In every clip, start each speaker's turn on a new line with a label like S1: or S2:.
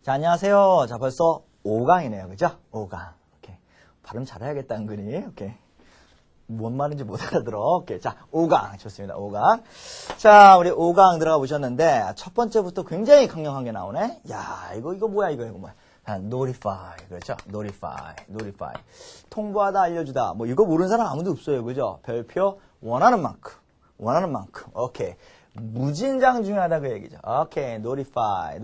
S1: 자, 안녕하세요. 자, 벌써 5강이네요. 그죠? 5강. 오케이. 발음 잘해야겠다, 은근히. 오케이. 뭔 말인지 못 알아들어. 오케이. 자, 5강. 좋습니다. 5강. 자, 우리 5강 들어가 보셨는데, 첫 번째부터 굉장히 강력한 게 나오네? 야, 이거 뭐야, 이거 뭐야. notify. 그렇죠? notify. 통보하다, 알려주다. 뭐, 이거 모르는 사람 아무도 없어요. 그죠? 별표, 원하는 만큼. 오케이. 무진장 중요하다 그 얘기죠. 오케이. notify.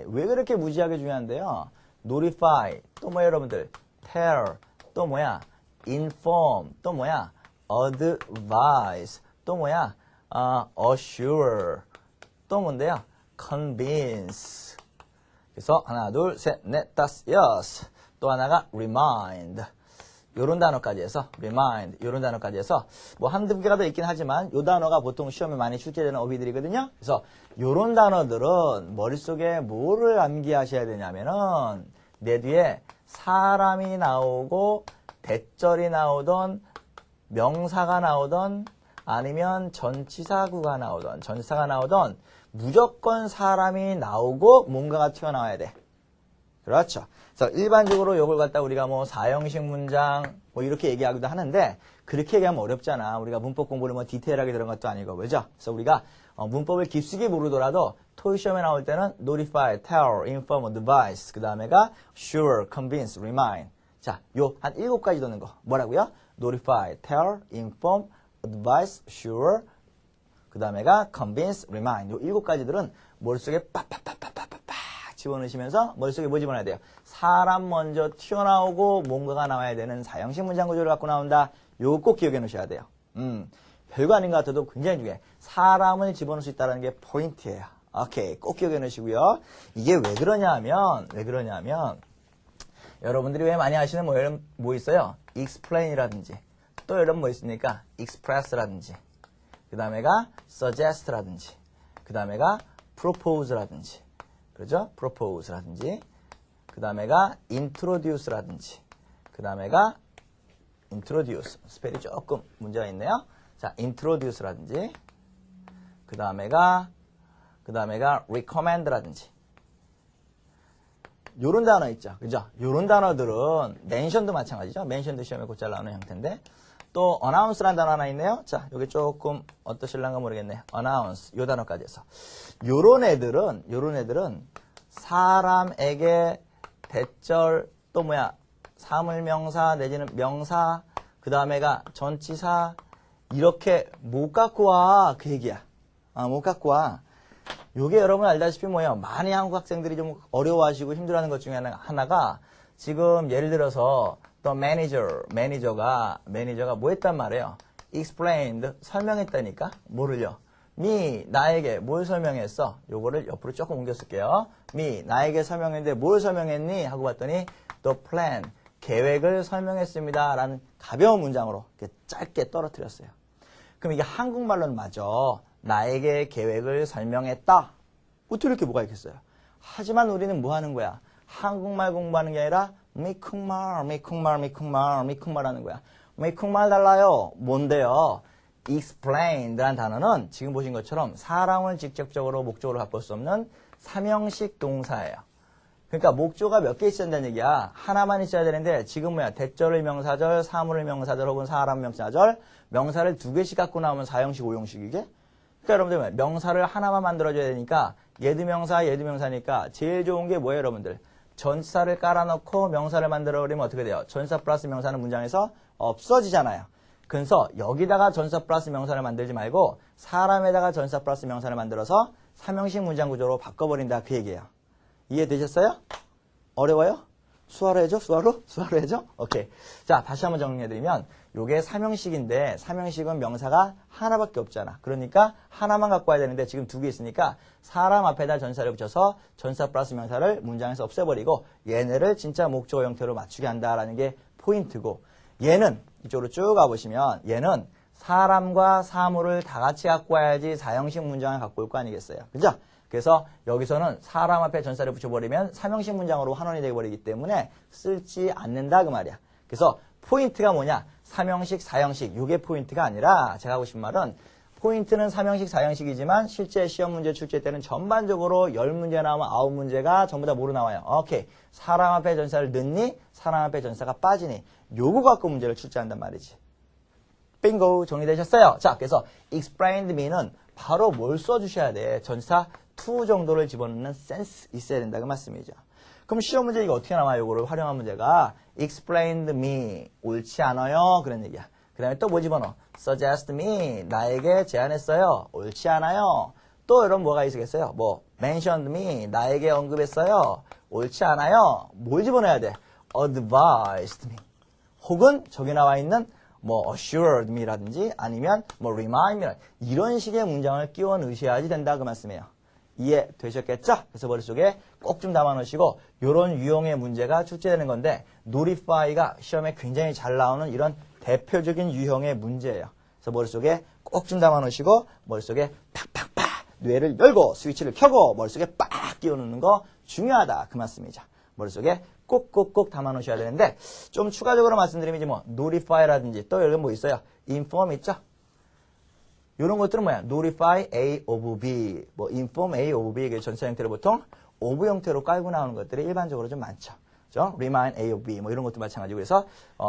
S1: 왜 그렇게 무지하게 중요한데요? notify. 또 뭐야, 여러분들? tell. 또 뭐야? inform. 또 뭐야? advise. 또 뭐야? assure. 또 뭔데요? convince. 그래서 하나, 둘, 셋, 넷, 다섯, 여섯. 또 하나가 remind. 요런 단어까지 해서 remind. 요런 단어까지 해서 뭐 한두 개가 더 있긴 하지만 요 단어가 보통 시험에 많이 출제되는 어휘들이거든요. 그래서 요런 단어들은 머릿속에 뭐를 암기하셔야 되냐면은 내 뒤에 사람이 나오고 대절이 나오던 명사가 나오던 아니면 전치사구가 나오던 전치사가 나오던 무조건 사람이 나오고 뭔가가 튀어나와야 돼. 그렇죠. 그래서 일반적으로 이걸 갖다 우리가 뭐 사형식 문장 뭐 이렇게 얘기하기도 하는데 그렇게 얘기하면 어렵잖아. 우리가 문법 공부를 뭐 디테일하게 들은 것도 아니고 그죠? 그래서 우리가 문법을 깊숙이 모르더라도 토익 시험에 나올 때는 notify, tell, inform, advise 그 다음에가 sure, convince, remind. 자, 요 한 7가지 넣는 거 뭐라고요? notify, tell, inform, advise, sure 그 다음에가 convince, remind. 요 7가지들은 머릿속에 빡빡빡빡빡빡 집어넣으시면서 머릿속에 뭐 집어넣어야 돼요? 사람 먼저 튀어나오고 뭔가가 나와야 되는 사형식 문장 구조를 갖고 나온다. 요거 꼭 기억해 놓으셔야 돼요. 별거 아닌 것 같아도 굉장히 중요해. 사람을 집어넣을 수 있다는 게 포인트예요. 오케이. 꼭 기억해 놓으시고요. 이게 왜 그러냐면 여러분들이 왜 많이 하시는 뭐 있어요? explain이라든지 또 여러분 뭐 있습니까? express라든지 그 다음에가 suggest라든지 그 다음에가 propose라든지 그렇죠? propose라든지 그 다음에가 introduce라든지 그 다음에가 introduce 스펠이 조금 문제가 있네요. 자, introduce라든지 그 다음에가 recommend라든지 요런 단어 있죠. 그죠? 요런 단어들은 mention도 마찬가지죠. mention도 시험에 곧잘 나오는 형태인데 또 announce라는 단어 하나 있네요. 자, 여기 조금 어떠실란가 모르겠네. announce 요 단어까지 해서 요런 애들은 사람에게 대절 또 뭐야 사물명사 내지는 명사 그 다음에가 전치사 이렇게 못 갖고 와 그 얘기야. 못 갖고 와. 요게 여러분 알다시피 뭐예요? 많이 한국 학생들이 좀 어려워하시고 힘들어하는 것 중에 하나가 지금 예를 들어서 또 매니저가 뭐 했단 말이에요? explained 설명했다니까 뭐를요? me 나에게 뭘 설명했어? 요거를 옆으로 조금 옮겨 쓸게요. me 나에게 설명했는데 뭘 설명했니? 하고 봤더니 또 plan 계획을 설명했습니다. 라는 가벼운 문장으로 이렇게 짧게 떨어뜨렸어요. 그럼 이게 한국말로는 맞아. 나에게 계획을 설명했다. 어떻게 이렇게 뭐가 있겠어요? 하지만 우리는 뭐 하는 거야? 한국말 공부하는 게 아니라 미국말 하는 거야. 미국말 달라요. 뭔데요? explained라는 단어는 지금 보신 것처럼 사람을 직접적으로 목적으로 바꿀 수 없는 삼형식 동사예요. 그러니까 목조가 몇 개 있어야 된다는 얘기야. 하나만 있어야 되는데 지금 뭐야? 대절을 명사절, 사물을 명사절 혹은 사람 명사절, 명사를 2개씩 갖고 나오면 4형식, 5형식 이게? 그러니까 여러분들 명사를 하나만 만들어줘야 되니까 얘도 명사니까 제일 좋은 게 뭐예요, 여러분들? 전치사를 깔아놓고 명사를 만들어버리면 어떻게 돼요? 전치사 플러스 명사는 문장에서 없어지잖아요. 그래서 여기다가 전치사 플러스 명사를 만들지 말고 사람에다가 전치사 플러스 명사를 만들어서 삼형식 문장 구조로 바꿔버린다 그 얘기예요. 이해되셨어요? 어려워요? 수화로 해줘? 수화로 해줘? 오케이. 자, 다시 한번 정리해드리면 요게 삼형식인데 삼형식은 명사가 하나밖에 없잖아. 그러니까 하나만 갖고 와야 되는데 지금 2개 있으니까 사람 앞에다 전치사를 붙여서 전치사 플러스 명사를 문장에서 없애버리고 얘네를 진짜 목적어 형태로 맞추게 한다라는 게 포인트고 얘는 이쪽으로 쭉 가보시면 얘는 사람과 사물을 다 같이 갖고 와야지 사형식 문장을 갖고 올 거 아니겠어요. 그죠? 그래서 여기서는 사람 앞에 전치사를 붙여버리면 삼형식 문장으로 환원이 되어버리기 때문에 쓰지 않는다 그 말이야. 그래서 포인트가 뭐냐? 삼형식, 사형식 이게 포인트가 아니라 제가 하고 싶은 말은 포인트는 3형식, 4형식이지만 실제 시험 문제 출제 때는 전반적으로 10문제 나오면 9문제가 전부 다 뭐로 나와요? 오케이. 사람 앞에 전사를 넣니? 사람 앞에 전사가 빠지니? 요거 갖고 문제를 출제한단 말이지. 빙고 정리되셨어요? 자, 그래서 explained me는 바로 뭘 써주셔야 돼? 전사 to 정도를 집어넣는 센스 있어야 된다 그 말씀이죠. 그럼 시험 문제 이거 어떻게 나와요? 요거를 활용한 문제가 explained me 옳지 않아요? 그런 얘기야. 그 다음에 또 뭐 집어넣어? suggest me 나에게 제안했어요. 옳지 않아요. 또 이런 뭐가 있겠어요? 뭐 mentioned me 나에게 언급했어요. 옳지 않아요. 뭘 집어넣어야 돼? advised me 혹은 저기 나와 있는 뭐 assured me라든지 아니면 뭐 remind me 이런 식의 문장을 끼워 넣으셔야지 된다 그 말씀이에요. 이해되셨겠죠? 그래서 머릿속에 꼭 좀 담아 놓으시고 이런 유형의 문제가 출제되는 건데 notify가 시험에 굉장히 잘 나오는 이런 대표적인 유형의 문제예요. 그래서 머릿속에 꼭 좀 담아 놓으시고 머릿속에 팍팍팍 뇌를 열고 스위치를 켜고 머릿속에 빡 끼워 넣는 거 중요하다 그 말씀이죠. 머릿속에 꼭꼭꼭 담아 놓으셔야 되는데 좀 추가적으로 말씀드리면 이제 뭐 notify라든지 또 여기 뭐 있어요? inform 있죠? 이런 것들은 뭐야? notify A of B, 뭐 inform A of B 이게 전체 형태로 보통 of 형태로 깔고 나오는 것들이 일반적으로 좀 많죠. 그죠? remind A of B 뭐 이런 것도 마찬가지고 그래서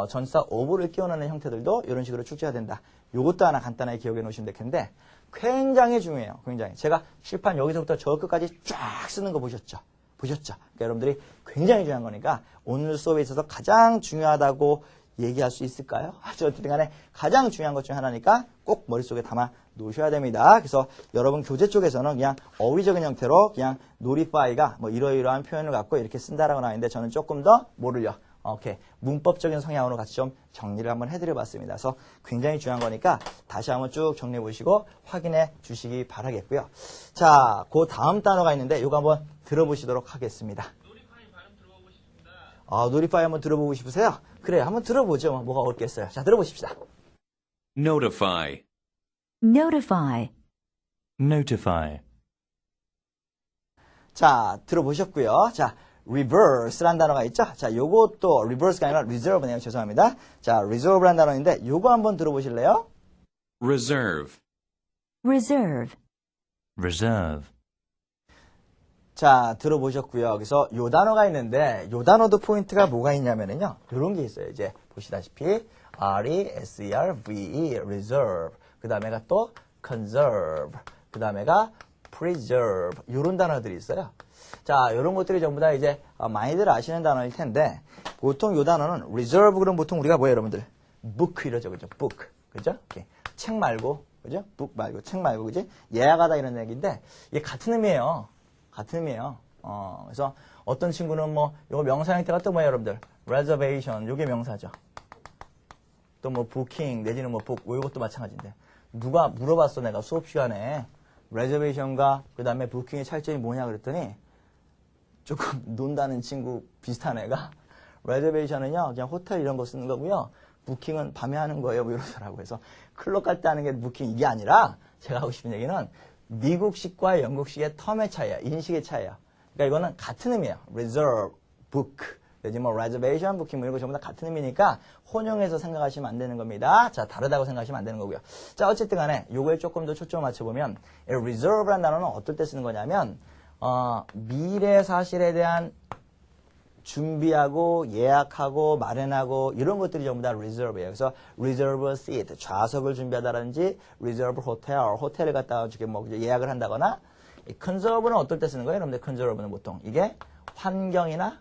S1: 전사 of를 끼워넣는 형태들도 이런 식으로 출제가 된다. 이것도 하나 간단하게 기억해 놓으시면 될 텐데 굉장히 중요해요. 굉장히. 제가 실판 여기서부터 저 끝까지 쫙 쓰는 거 보셨죠? 보셨죠? 그러니까 여러분들이 굉장히 중요한 거니까 오늘 수업에 있어서 가장 중요하다고 얘기할 수 있을까요? 어쨌든 간에 가장 중요한 것 중 하나니까 꼭 머릿속에 담아 놓으셔야 됩니다. 그래서 여러분 교재 쪽에서는 그냥 어휘적인 형태로 그냥 notify가 뭐 이러이러한 표현을 갖고 이렇게 쓴다라고 나왔는데 저는 조금 더 뭐를요? 오케이. 문법적인 성향으로 같이 좀 정리를 한번 해드려 봤습니다. 그래서 굉장히 중요한 거니까 다시 한번 쭉 정리해 보시고 확인해 주시기 바라겠고요. 자, 그 다음 단어가 있는데 이거 한번 들어보시도록 하겠습니다.
S2: 노리파이 발음 들어보고 싶습니다.
S1: 아, 노리파이 한번 들어보고 싶으세요? 그래, 한번 들어보죠. 뭐가 어렵겠어요. 자, 들어보십시다.
S3: Notify.
S4: Notify.
S5: Notify.
S1: 자, 들어보셨고요. 자, reverse라는 단어가 있죠? 자, 요것도 reverse가 아니라 reserve네요. 죄송합니다. 자, reserve라는 단어인데 요거 한번 들어보실래요?
S3: Reserve.
S4: Reserve.
S5: Reserve.
S1: 자, 들어보셨고요. 그래서 요 단어가 있는데 요 단어도 포인트가 뭐가 있냐면은요. 요런 게 있어요. 이제 보시다시피 R-E-S-E-R-V-E reserve. 그 다음에가 또 conserve. 그 다음에가 preserve. 요런 단어들이 있어요. 자, 요런 것들이 전부 다 이제 많이들 아시는 단어일 텐데 보통 요 단어는 reserve 그럼 보통 우리가 뭐예요, 여러분들? book 이러죠. 그죠? book. 그죠? 이렇게. 책 말고. 그죠? book 말고 책 말고 그지? 예약하다 이런 얘기인데 이게 같은 의미예요. 같은 의미예요. 그래서 어떤 친구는 뭐 요거 명사 형태가 또 뭐예요, 여러분들? reservation. 요게 명사죠. 또 뭐 booking 내지는 뭐 book 요것도 마찬가지인데 누가 물어봤어 내가 수업 시간에 reservation과 그 다음에 booking의 차이점이 뭐냐 그랬더니 조금 논다는 친구 비슷한 애가 reservation은요 그냥 호텔 이런 거 쓰는 거고요. 부킹은 밤에 하는 거예요. 뭐 이러더라고요. 그래서 클럽 갈 때 하는 게 부킹 이게 아니라 제가 하고 싶은 얘기는 미국식과 영국식의 텀의 차이야. 인식의 차이야. 그러니까 이거는 같은 의미예요. reserve, book. 내지 뭐 reservation, booking 뭐 이런 거 전부 다 같은 의미니까 혼용해서 생각하시면 안 되는 겁니다. 자, 다르다고 생각하시면 안 되는 거고요. 자, 어쨌든 간에 요거에 조금 더 초점을 맞춰보면 reserve라는 단어는 어떨 때 쓰는 거냐면 미래 사실에 대한 준비하고 예약하고 마련하고 이런 것들이 전부 다 reserve예요. 그래서 reserve seat, 좌석을 준비하다든지 reserve hotel, 호텔을 갖다가 뭐 예약을 한다거나 conserve는 어떨 때 쓰는 거예요? 여러분들 conserve는 보통 이게 환경이나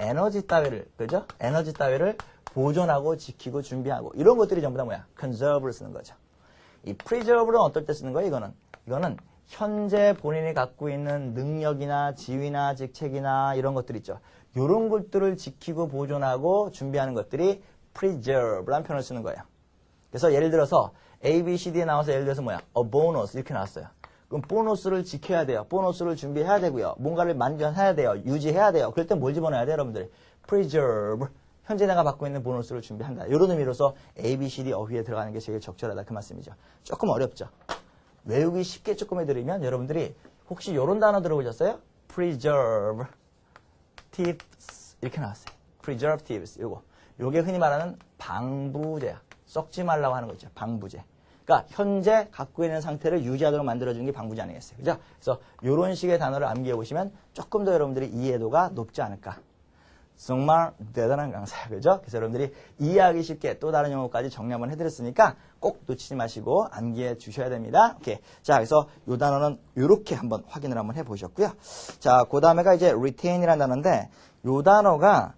S1: 에너지 따위를, 그죠? 에너지 따위를 보존하고 지키고 준비하고 이런 것들이 전부 다 뭐야? conserve를 쓰는 거죠. 이 preserve는 어떨 때 쓰는 거예요? 이거는 현재 본인이 갖고 있는 능력이나 지위나 직책이나 이런 것들 있죠. 이런 것들을 지키고 보존하고 준비하는 것들이 preserve라는 표현을 쓰는 거예요. 그래서 예를 들어서 A, B, C, D에 나와서 예를 들어서 뭐야? a bonus 이렇게 나왔어요. 그럼 보너스를 지켜야 돼요. 보너스를 준비해야 되고요. 뭔가를 만들어야 돼요. 유지해야 돼요. 그럴 땐 뭘 집어넣어야 돼요, 여러분들? preserve. 현재 내가 받고 있는 보너스를 준비한다. 이런 의미로서 A, B, C, D 어휘에 들어가는 게 제일 적절하다. 그 말씀이죠. 조금 어렵죠? 외우기 쉽게 조금 해드리면 여러분들이 혹시 이런 단어 들어보셨어요? preserve tips 이렇게 나왔어요. preservatives 요게 흔히 말하는 방부제야. 썩지 말라고 하는 거 있죠. 방부제. 그러니까 현재 갖고 있는 상태를 유지하도록 만들어주는 게 방부제 아니겠어요. 그죠? 그래서 이런 식의 단어를 암기해 보시면 조금 더 여러분들이 이해도가 높지 않을까. 정말 대단한 강사야. 그죠? 그래서 여러분들이 이해하기 쉽게 또 다른 용어까지 정리 한번 해드렸으니까 꼭 놓치지 마시고 암기해 주셔야 됩니다. 오케이. 자, 그래서 이 단어는 이렇게 한번 확인을 한번 해 보셨고요. 자, 그 다음에가 이제 retain이라는 단어인데, 이 단어가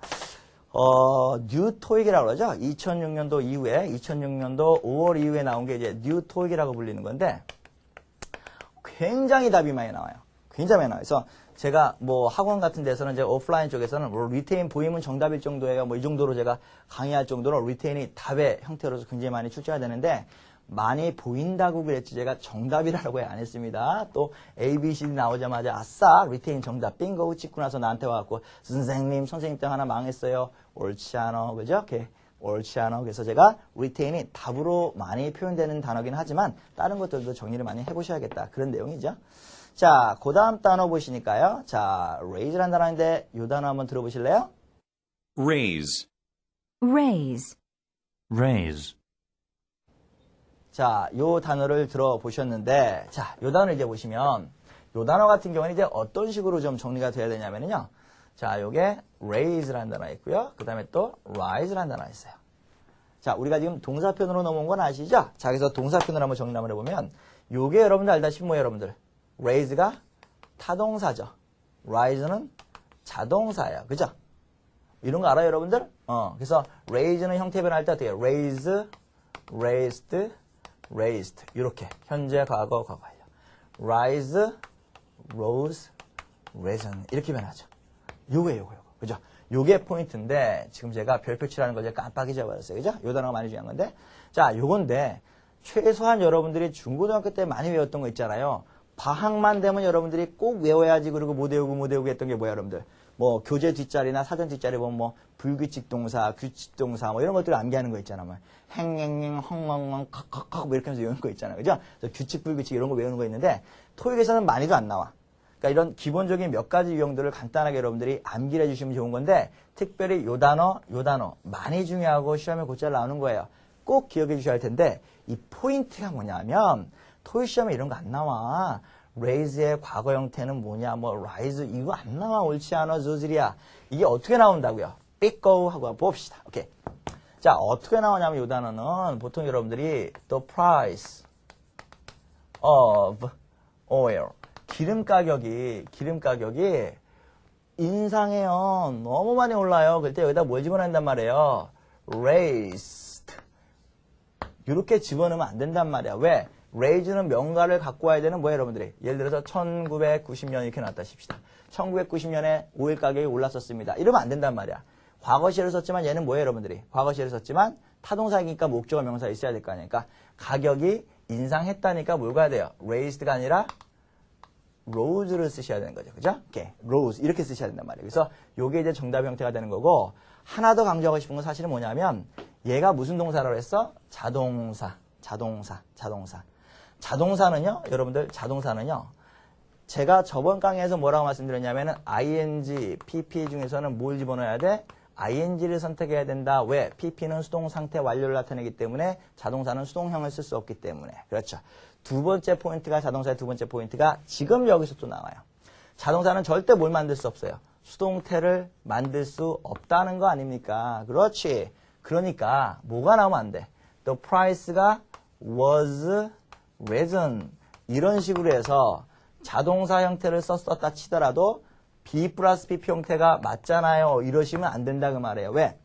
S1: 뉴 토익이라고 그러죠. 2006년도 이후에, 2006년도 5월 이후에 나온 게 이제 뉴 토익이라고 불리는 건데, 굉장히 답이 많이 나와요. 굉장히 많이 나와요. 그래서 제가 뭐 학원 같은 데서는 이제 오프라인 쪽에서는 뭐 리테인 보이면 정답일 정도예요. 뭐 이 정도로 제가 강의할 정도로 리테인이 답의 형태로서 굉장히 많이 출제가 되는데, 많이 보인다고 그랬지 제가 정답이라고 안 했습니다. 또 ABCD 나오자마자 아싸 리테인 정답 빙고 찍고 나서 나한테 와갖고 선생님 때 하나 망했어요. 옳지 않아. 그죠? 이렇게 옳지 않아. 그래서 제가 리테인이 답으로 많이 표현되는 단어긴 하지만 다른 것들도 정리를 많이 해보셔야겠다. 그런 내용이죠. 자, 그 다음 단어 보시니까요. 자, raise라는 단어인데 이 단어 한번 들어보실래요?
S3: raise,
S4: raise,
S5: raise,
S1: 자, 요 단어를 들어보셨는데, 자, 요 단어를 이제 보시면, 요 단어 같은 경우는 이제 어떤 식으로 좀 정리가 돼야 되냐면요. 자, 요게 raise라는 단어 있고요. 그 다음에 또 rise라는 단어 있어요. 자, 우리가 지금 동사편으로 넘어온 건 아시죠? 자, 그래서 동사편으로 한번 정리 한번 해보면, 요게 여러분들 알다시피 뭐예요, 여러분들? raise가 타동사죠. rise는 자동사예요. 그죠? 이런 거 알아요, 여러분들? 그래서 raise는 형태 변할 때 어떻게 해요? raise, raised, raised. 이렇게. 현재, 과거, 과거예요. rise, rose, risen. 이렇게 변하죠. 요거예요. 그죠? 요게 포인트인데, 지금 제가 별표 칠하는 거 제가 깜빡 잊어버렸어요. 그죠? 요 단어가 많이 중요한 건데. 자, 요건데, 최소한 여러분들이 중고등학교 때 많이 외웠던 거 있잖아요. 방학만 되면 여러분들이 꼭 외워야지 그리고 못 외우고 했던 게 뭐야, 여러분들? 뭐, 교재 뒷자리나 사전 뒷자리 보면 뭐, 불규칙 동사, 규칙 동사, 뭐 이런 것들을 암기하는 거 있잖아. 뭐, 행행행, 헝헝헝, 칵칵칵, 뭐 이렇게 하면서 외우는 거 있잖아. 그죠? 그래서 규칙, 불규칙 이런 거 외우는 거 있는데, 토익에서는 많이도 안 나와. 그러니까 이런 기본적인 몇 가지 유형들을 간단하게 여러분들이 암기를 해주시면 좋은 건데, 특별히 요 단어, 많이 중요하고 시험에 곧잘 나오는 거예요. 꼭 기억해 주셔야 할 텐데, 이 포인트가 뭐냐면, 토익 시험에 이런 거 안 나와. raise의 과거 형태는 뭐냐, 뭐, rise, 이거 안 나와. 옳지 않아, 조질이야. 이게 어떻게 나온다고요? 삐꺼 하고 봅시다. 오케이. 자, 어떻게 나오냐면 이 단어는 보통 여러분들이 the price of oil. 기름 가격이 인상해요. 너무 많이 올라요. 그때 여기다 뭘 집어넣는단 말이에요? raised. 이렇게 집어넣으면 안 된단 말이야. 왜? raise는 명가를 갖고 와야 되는 뭐예요, 여러분들이? 예를 들어서 1990년 이렇게 나왔다 칩시다. 1990년에 오일 가격이 올랐었습니다. 이러면 안 된단 말이야. 과거 시를 썼지만 얘는 뭐예요, 여러분들이? 과거 시를 썼지만 타동사이니까 목적어 명사 있어야 될 거 아니까. 가격이 인상했다니까 뭘 가야 돼요? raised가 아니라 rose를 쓰셔야 되는 거죠. 그죠? 이렇게 rose 이렇게 쓰셔야 된단 말이에요. 그래서 요게 이제 정답 형태가 되는 거고, 하나 더 강조하고 싶은 건 사실은 뭐냐면 얘가 무슨 동사라고 했어? 자동사. 자동사는요, 여러분들 자동사는요, 제가 저번 강의에서 뭐라고 말씀드렸냐면은 ing, pp 중에서는 뭘 집어넣어야 돼? ing를 선택해야 된다. 왜? pp는 수동 상태 완료를 나타내기 때문에 자동사는 수동형을 쓸 수 없기 때문에. 그렇죠. 두 번째 포인트가, 자동사의 두 번째 포인트가 지금 여기서 또 나와요. 자동사는 절대 뭘 만들 수 없어요. 수동태를 만들 수 없다는 거 아닙니까? 그렇지. 그러니까 뭐가 나오면 안 돼? The price가 was risen. 이런 식으로 해서 자동사 형태를 썼다 치더라도 be 플러스 pp 형태가 맞잖아요. 이러시면 안 된다 그 말이에요. 왜?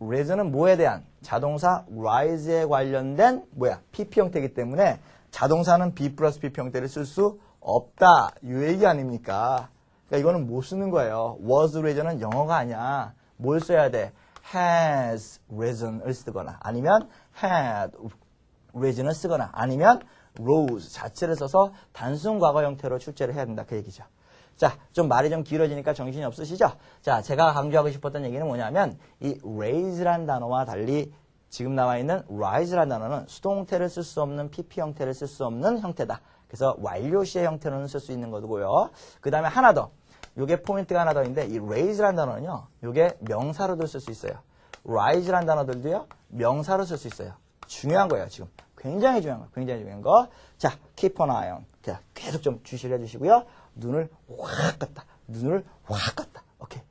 S1: risen은 뭐에 대한? 자동사 rise에 관련된 뭐야? pp 형태이기 때문에 자동사는 be 플러스 pp 형태를 쓸 수 없다. 이 얘기 아닙니까? 그러니까 이거는 못 쓰는 거예요. was risen은 영어가 아니야. 뭘 써야 돼? has risen을 쓰거나 아니면 had risen을 쓰거나 아니면 rose 자체를 써서 단순 과거 형태로 출제를 해야 된다. 그 얘기죠. 자, 좀 말이 좀 길어지니까 정신이 없으시죠? 자, 제가 강조하고 싶었던 얘기는 뭐냐면 이 raise란 단어와 달리 지금 나와 있는 rise란 단어는 수동태를 쓸 수 없는 pp 형태를 쓸 수 없는 형태다. 그래서 완료시의 형태로는 쓸 수 있는 거고요. 그 다음에 하나 더. 요게 포인트가 하나 더 있는데 이 raise란 단어는요. 요게 명사로도 쓸 수 있어요. rise란 단어들도요. 명사로 쓸 수 있어요. 중요한 거예요, 지금. 굉장히 중요한 거, 굉장히 중요한 거. 자, keep an eye on. 자, 계속 좀 주시를 해주시고요. 눈을 확 껐다. 눈을 확 껐다. 오케이.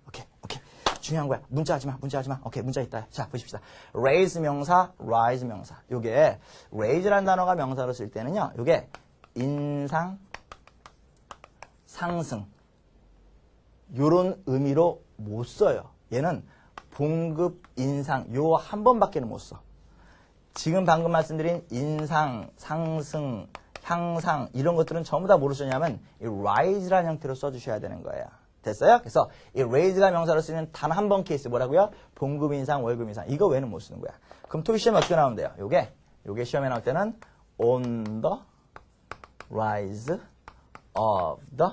S1: 중요한 거야. 문자 하지 마. 오케이, 문자 있다. 자, 보십시다. raise 명사, rise 명사. 요게 raise라는 단어가 명사로 쓸 때는요. 요게 인상, 상승. 요런 의미로 못 써요. 얘는 봉급, 인상 요 한 번밖에는 못 써. 지금 방금 말씀드린 인상, 상승, 향상 이런 것들은 전부 다 뭐로 쓰냐면 이 rise라는 형태로 써주셔야 되는 거예요. 됐어요? 그래서 이 raise가 명사로 쓰는 단 한 번 케이스 뭐라고요? 봉급 인상, 월급 인상. 이거 외에는 못 쓰는 거야. 그럼 토익 시험에 어떻게 나온대요? 요게 시험에 나올 때는 on the rise of the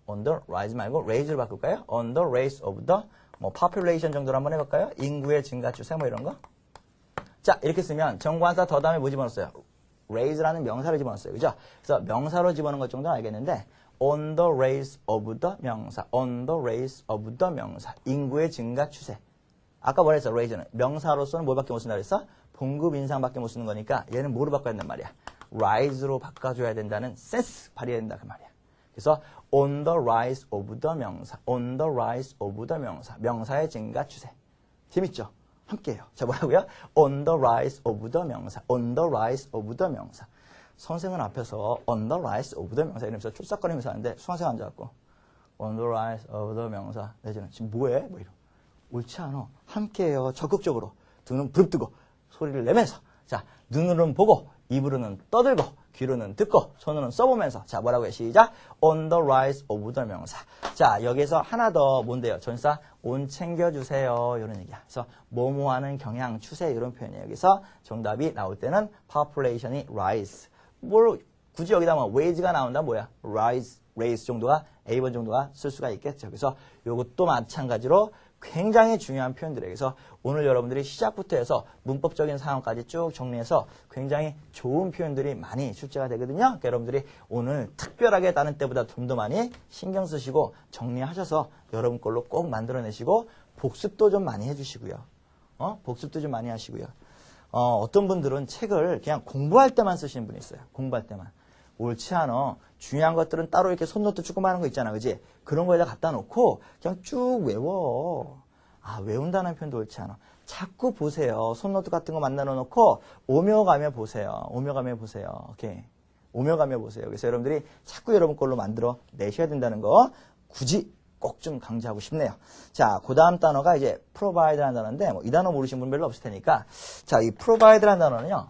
S1: on the rise 말고 raise를 바꿀까요? on the rise of the population 정도로 한번 해볼까요? 인구의 증가 추세 뭐 이런 거. 자, 이렇게 쓰면 정관사 더 다음에 뭐 집어넣었어요? raise라는 명사를 집어넣었어요. 그죠? 그래서 명사로 집어넣은 것 정도는 알겠는데 on the rise of the 명사, on the rise of the 명사, 인구의 증가 추세. 아까 뭐라 했어? raise는 명사로서는 뭘밖에 못 쓴다 그랬어? 봉급 인상밖에 못 쓰는 거니까 얘는 뭐로 바꿔야 된단 말이야? rise로 바꿔줘야 된다는 센스 발휘해야 된다 그 말이야. 그래서 on the rise of the 명사, on the rise of the 명사, 명사의 증가 추세. 재밌죠? 함께해요. 자, 뭐라고요? on the rise of the 명사, on the rise of the 명사. 선생은 앞에서 on the rise of the 명사 이러면서 쫄싹거리면서 하는데 수강생 앉아갖고 on the rise of the 명사 내지는 지금 뭐해? 뭐 이러. 옳지 않아. 함께해요. 적극적으로. 등은 부릅뜨고 소리를 내면서 자, 눈으로는 보고 입으로는 떠들고 귀로는 듣고 손으로는 써보면서 자, 뭐라고요? 시작. on the rise of the 명사. 자, 여기서 하나 더 뭔데요? 전사 on 챙겨주세요. 이런 얘기야. 그래서 뭐뭐하는 경향, 추세 이런 표현이에요. 여기서 정답이 나올 때는 population이 rise. 뭘 굳이 여기다 뭐 rais가 나온다 뭐야? raise 정도가 A번 정도가 쓸 수가 있겠죠. 그래서 이것도 마찬가지로 굉장히 중요한 표현들이에요. 그래서 오늘 여러분들이 시작부터 해서 문법적인 상황까지 쭉 정리해서 굉장히 좋은 표현들이 많이 출제가 되거든요. 그러니까 여러분들이 오늘 특별하게 다른 때보다 좀 더 많이 신경 쓰시고 정리하셔서 여러분 걸로 꼭 만들어내시고 복습도 좀 많이 해주시고요. 복습도 좀 많이 하시고요. 어떤 분들은 책을 그냥 공부할 때만 쓰시는 분이 있어요. 공부할 때만. 옳지 않아. 중요한 것들은 따로 이렇게 손노트 조그마한 거 있잖아. 그지? 그런 거에다 갖다 놓고 그냥 쭉 외워. 아, 외운다는 표현도 옳지 않아. 자꾸 보세요. 손노트 같은 거 만들어 놓고 오며 가며 보세요. 오며 가며 보세요. 오케이. 오며 가며 보세요. 그래서 여러분들이 자꾸 여러분 걸로 만들어 내셔야 된다는 거 굳이 꼭 좀 강조하고 싶네요. 자, 그 다음 단어가 이제 provide라는 단어인데 이 단어 모르시는 분 별로 없을 테니까 자, 이 provide라는 단어는요.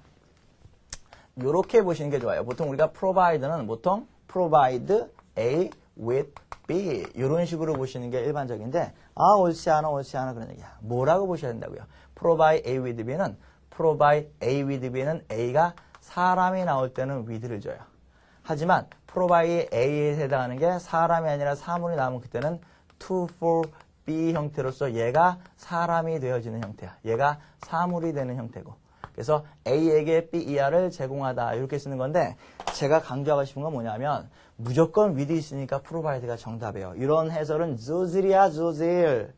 S1: 요렇게 보시는 게 좋아요. 보통 우리가 provide는 보통 provide A with B 이런 식으로 보시는 게 일반적인데 옳지 않아 그런 얘기야. 뭐라고 보셔야 된다고요? provide A with B는 provide A with B는 A가 사람이 나올 때는 with를 줘요. 하지만 provide A에 해당하는 게 사람이 아니라 사물이 나오면 그때는 to for B 형태로서 얘가 사람이 되어지는 형태야. 얘가 사물이 되는 형태고. 그래서 A에게 B 이하를 제공하다 이렇게 쓰는 건데 제가 강조하고 싶은 건 뭐냐면 무조건 with 있으니까 provide가 정답이에요. 이런 해설은 조질이야 조질.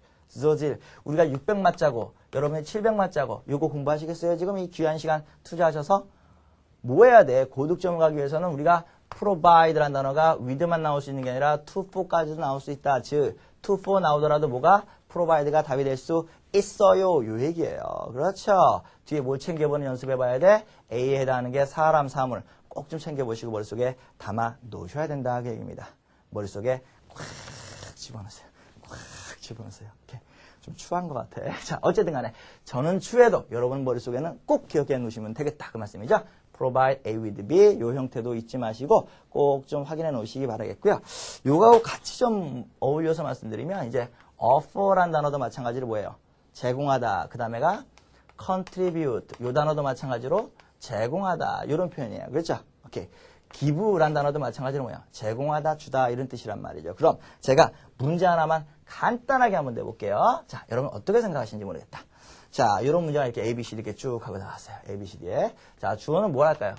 S1: 우리가 600맞자고 여러분이 700맞자고 요거 공부하시겠어요? 지금 이 귀한 시간 투자하셔서 뭐 해야 돼? 고득점을 가기 위해서는 우리가 provide라는 단어가 with만 나올 수 있는 게 아니라 to for까지도 나올 수 있다. 즉 to for 나오더라도 뭐가 provide가 답이 될 수 있어요. 요 얘기예요. 그렇죠. 뒤에 뭘 챙겨보는 연습해봐야 돼? A에 해당하는 게 사람, 사물 꼭 좀 챙겨보시고 머릿속에 담아 놓으셔야 된다. 그 얘기입니다. 머릿속에 꽉 집어넣으세요. 꽉 집어넣으세요. 이렇게 좀 추한 것 같아. 자, 어쨌든 간에 저는 추해도 여러분 머릿속에는 꼭 기억해 놓으시면 되겠다. 그 말씀이죠. provide A with B 요 형태도 잊지 마시고 꼭 좀 확인해 놓으시기 바라겠고요. 요거하고 같이 좀 어울려서 말씀드리면 이제 offer란 단어도 마찬가지로 뭐예요? 제공하다. 그 다음에가 contribute 요 단어도 마찬가지로 제공하다 이런 표현이에요. 그렇죠? 오케이. 기부란 단어도 마찬가지로 뭐예요? 제공하다, 주다 이런 뜻이란 말이죠. 그럼 제가 문제 하나만 간단하게 한번 내볼게요. 자, 여러분 어떻게 생각하시는지 모르겠다. 자, 이런 문제가 이렇게 A, B, C D 이렇게 쭉 하고 나왔어요. A, B, C, D에. 자, 주어는 뭘 할까요?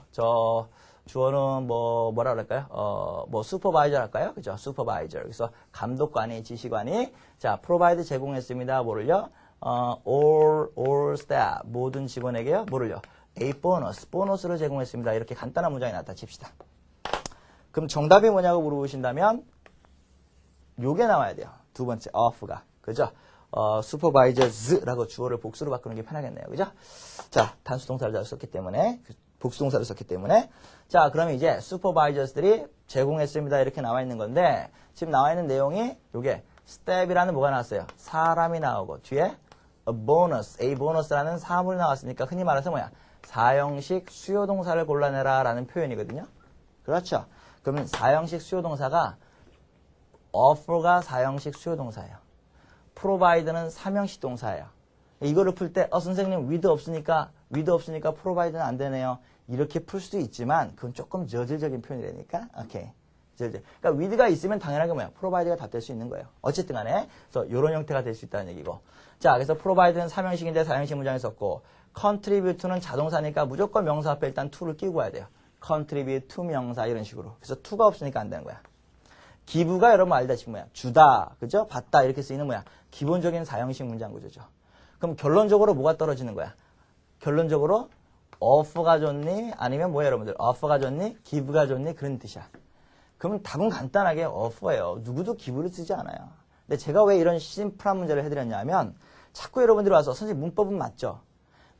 S1: 주어는 뭐라 그럴까요? 슈퍼바이저 할까요? 그죠? 슈퍼바이저. 그래서 감독관이, 지시관이, 자, provide 제공했습니다. 뭐를요? all staff. 모든 직원에게요. 뭐를요? a bonus, 보너스를 제공했습니다. 이렇게 간단한 문장이 나왔다 칩시다. 그럼 정답이 뭐냐고 물어보신다면 요게 나와야 돼요. 두 번째 of가. 그죠? supervisors라고 주어를 복수로 바꾸는 게 편하겠네요. 그죠? 자, 단수 동사를 썼기 때문에 복수 동사를 썼기 때문에 자, 그러면 이제 supervisors들이 제공했습니다. 이렇게 나와 있는 건데 지금 나와 있는 내용이 요게 step이라는 뭐가 나왔어요? 사람이 나오고 뒤에 a bonus라는 사물이 나왔으니까 흔히 말해서 뭐야? 사형식 수요동사를 골라내라 라는 표현이거든요. 그렇죠? 그러면 사형식 수요동사가 offer가 사형식 수요동사예요. provide는 삼형식 동사예요. 이거를 풀 때 선생님 with 없으니까 provide는 안 되네요. 이렇게 풀 수도 있지만 그건 조금 저질적인 표현이라니까. 오케이. 저질. 그러니까 with가 있으면 당연하게 뭐야? provide가 답될 수 있는 거예요. 어쨌든 간에 그래서 이런 형태가 될 수 있다는 얘기고. 자, 그래서 provide는 삼형식인데 사형식 문장에 썼고 contribute는 자동사니까 무조건 명사 앞에 일단 to를 끼고 와야 돼요. contribute to 명사 이런 식으로. 그래서 to가 없으니까 안 되는 거야. 기부가 여러분 알다시피 뭐야? 주다, 그죠? 받다 이렇게 쓰이는 뭐야? 기본적인 사형식 문장 구조죠. 그럼 결론적으로 뭐가 떨어지는 거야? 결론적으로 offer가 좋니? 아니면 뭐야 여러분들? offer가 좋니? give가 좋니? 그런 뜻이야. 그러면 답은 간단하게 offer예요. 누구도 기부를 쓰지 않아요. 근데 제가 왜 이런 심플한 문제를 해드렸냐면 자꾸 여러분들이 와서 선생님 문법은 맞죠?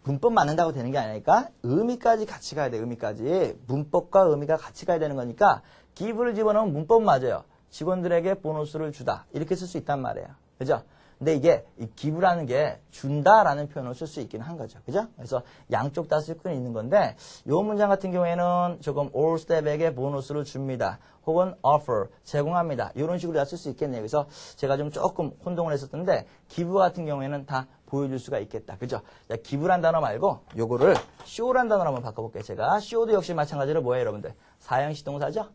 S1: 문법 맞는다고 되는 게 아니니까 의미까지 같이 가야 돼. 의미까지. 문법과 의미가 같이 가야 되는 거니까 give를 집어넣으면 문법은 맞아요. 직원들에게 보너스를 주다. 이렇게 쓸 수 있단 말이에요. 그죠? 근데 이게 이 give라는 게 준다라는 표현을 쓸 수 있긴 한 거죠. 그죠? 그래서 양쪽 다 쓸 수는 있는 건데 이 문장 같은 경우에는 조금 all step에게 보너스를 줍니다. 혹은 offer, 제공합니다. 이런 식으로 다 쓸 수 있겠네요. 그래서 제가 좀 조금 혼동을 했었는데 give 같은 경우에는 다 보여줄 수가 있겠다. 그죠? 자, give란 단어 말고 요거를 show란 단어로 한번 바꿔볼게요. 제가 show도 역시 마찬가지로 뭐예요 여러분들? 사형식 동사죠?